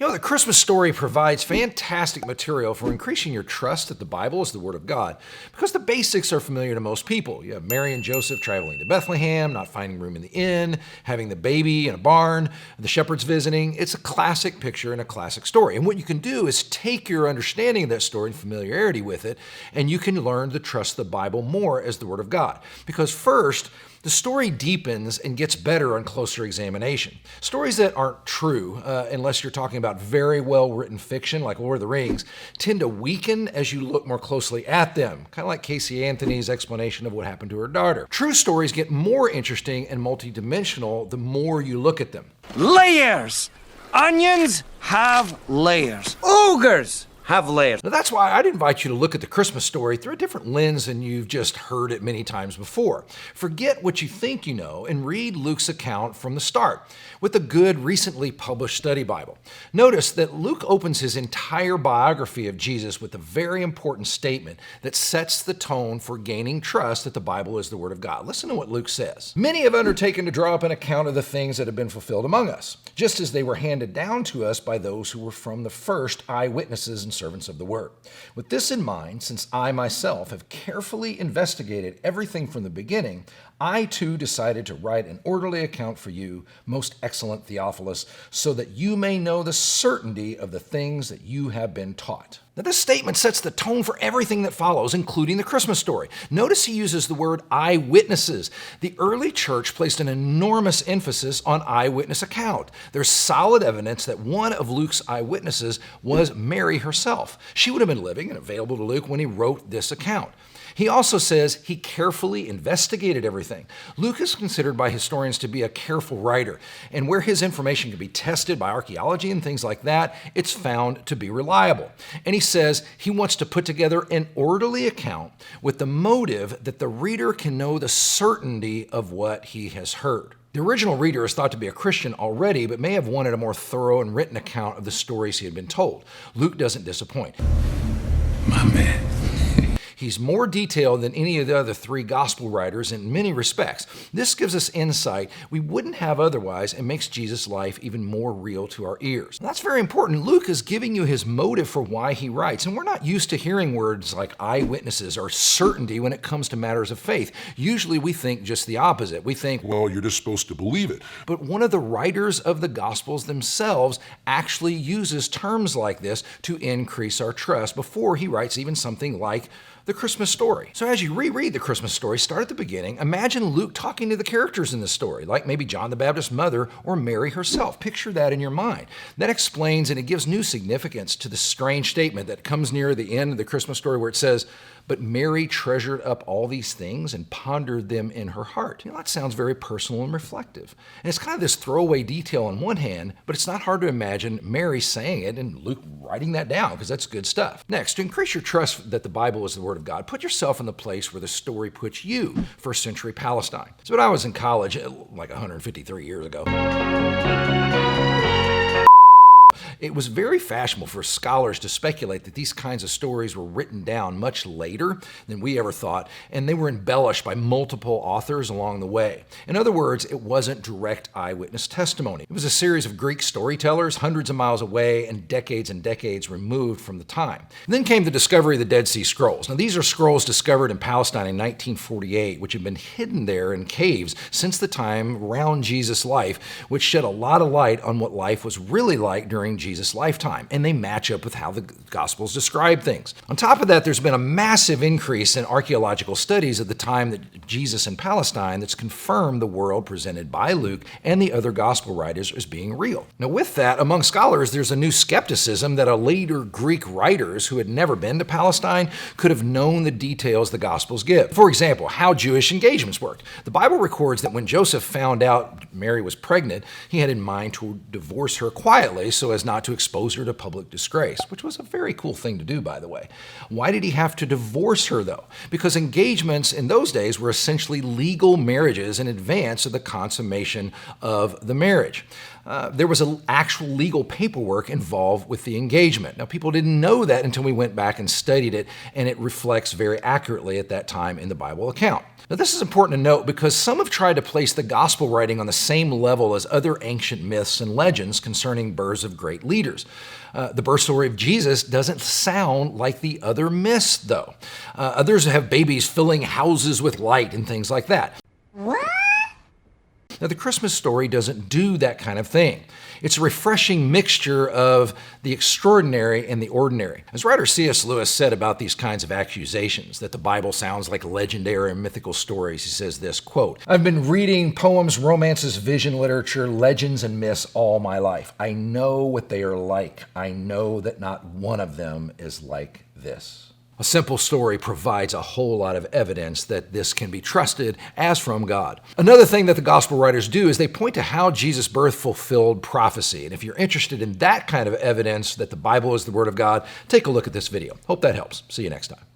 The Christmas story provides fantastic material for increasing your trust that the Bible is the Word of God because the basics are familiar to most people. You have Mary and Joseph traveling to Bethlehem, not finding room in the inn, having the baby in a barn, the shepherds visiting. It's a classic picture and a classic story. And what you can do is take your understanding of that story and familiarity with it, and you can learn to trust the Bible more as the Word of God. Because first, the story deepens and gets better on closer examination. Stories that aren't true, unless you're talking about very well-written fiction like Lord of the Rings, tend to weaken as you look more closely at them, kind of like Casey Anthony's explanation of what happened to her daughter. True stories get more interesting and multidimensional the more you look at them. Layers! Onions have layers. Ogres have layers. Now that's why I'd invite you to look at the Christmas story through a different lens than you've just heard it many times before. Forget what you think you know and read Luke's account from the start with a good, recently published study Bible. Notice that Luke opens his entire biography of Jesus with a very important statement that sets the tone for gaining trust that the Bible is the Word of God. Listen to what Luke says. Many have undertaken to draw up an account of the things that have been fulfilled among us, just as they were handed down to us by those who were from the first eyewitnesses and servants of the Word. With this in mind, since I myself have carefully investigated everything from the beginning, I too decided to write an orderly account for you, most excellent Theophilus, so that you may know the certainty of the things that you have been taught. Now, this statement sets the tone for everything that follows, including the Christmas story. Notice he uses the word eyewitnesses. The early church placed an enormous emphasis on eyewitness account. There's solid evidence that one of Luke's eyewitnesses was Mary herself. She would have been living and available to Luke when he wrote this account. He also says he carefully investigated everything. Luke is considered by historians to be a careful writer, and where his information can be tested by archaeology and things like that, it's found to be reliable. And he says he wants to put together an orderly account with the motive that the reader can know the certainty of what he has heard. The original reader is thought to be a Christian already, but may have wanted a more thorough and written account of the stories he had been told. Luke doesn't disappoint. My man. He's more detailed than any of the other three gospel writers in many respects. This gives us insight we wouldn't have otherwise and makes Jesus' life even more real to our ears. And that's very important. Luke is giving you his motive for why he writes, and we're not used to hearing words like eyewitnesses or certainty when it comes to matters of faith. Usually we think just the opposite. We think, Well, you're just supposed to believe it. but one of the writers of the Gospels themselves actually uses terms like this to increase our trust before he writes even something like the Christmas story. So as you reread the Christmas story, start at the beginning. Imagine Luke talking to the characters in the story, like maybe John the Baptist's mother or Mary herself. Picture that in your mind. That explains and it gives new significance to the strange statement that comes near the end of the Christmas story where it says, "But Mary treasured up all these things and pondered them in her heart." That sounds very personal and reflective. And it's kind of this throwaway detail on one hand, but it's not hard to imagine Mary saying it and Luke writing that down because that's good stuff. Next, to increase your trust that the Bible is the Word of God, put yourself in the place where the story puts you, first century Palestine. So when I was in college, like 153 years ago, it was very fashionable for scholars to speculate that these kinds of stories were written down much later than we ever thought, and they were embellished by multiple authors along the way. In other words, it wasn't direct eyewitness testimony. It was a series of Greek storytellers hundreds of miles away and decades removed from the time. And then came the discovery of the Dead Sea Scrolls. Now, these are scrolls discovered in Palestine in 1948, which had been hidden there in caves since the time around Jesus' life, which shed a lot of light on what life was really like during Jesus' lifetime, and they match up with how the Gospels describe things. On top of that, there's been a massive increase in archaeological studies at the time that Jesus in Palestine that's confirmed the world presented by Luke and the other Gospel writers as being real. Now with that, among scholars, there's a new skepticism that a later Greek writers who had never been to Palestine could have known the details the Gospels give. For example, how Jewish engagements worked. The Bible records that when Joseph found out Mary was pregnant, he had in mind to divorce her quietly so as not to expose her to public disgrace, which was a very cool thing to do, by the way. Why did he have to divorce her, though? Because engagements in those days were essentially legal marriages in advance of the consummation of the marriage. there was an actual legal paperwork involved with the engagement. Now, people didn't know that until we went back and studied it, and it reflects very accurately at that time in the Bible account. Now, this is important to note because some have tried to place the gospel writing on the same level as other ancient myths and legends concerning births of great leaders. The birth story of Jesus doesn't sound like the other myths, though. Others have babies filling houses with light and things like that. What? Now, the Christmas story doesn't do that kind of thing. It's a refreshing mixture of the extraordinary and the ordinary. As writer C.S. Lewis said about these kinds of accusations, that the Bible sounds like legendary and mythical stories, he says this, quote, "I've been reading poems, romances, vision literature, legends, and myths all my life. I know what they are like. I know that not one of them is like this." A simple story provides a whole lot of evidence that this can be trusted as from God. Another thing that the gospel writers do is they point to how Jesus' birth fulfilled prophecy. And if you're interested in that kind of evidence that the Bible is the Word of God, take a look at this video. Hope that helps. See you next time.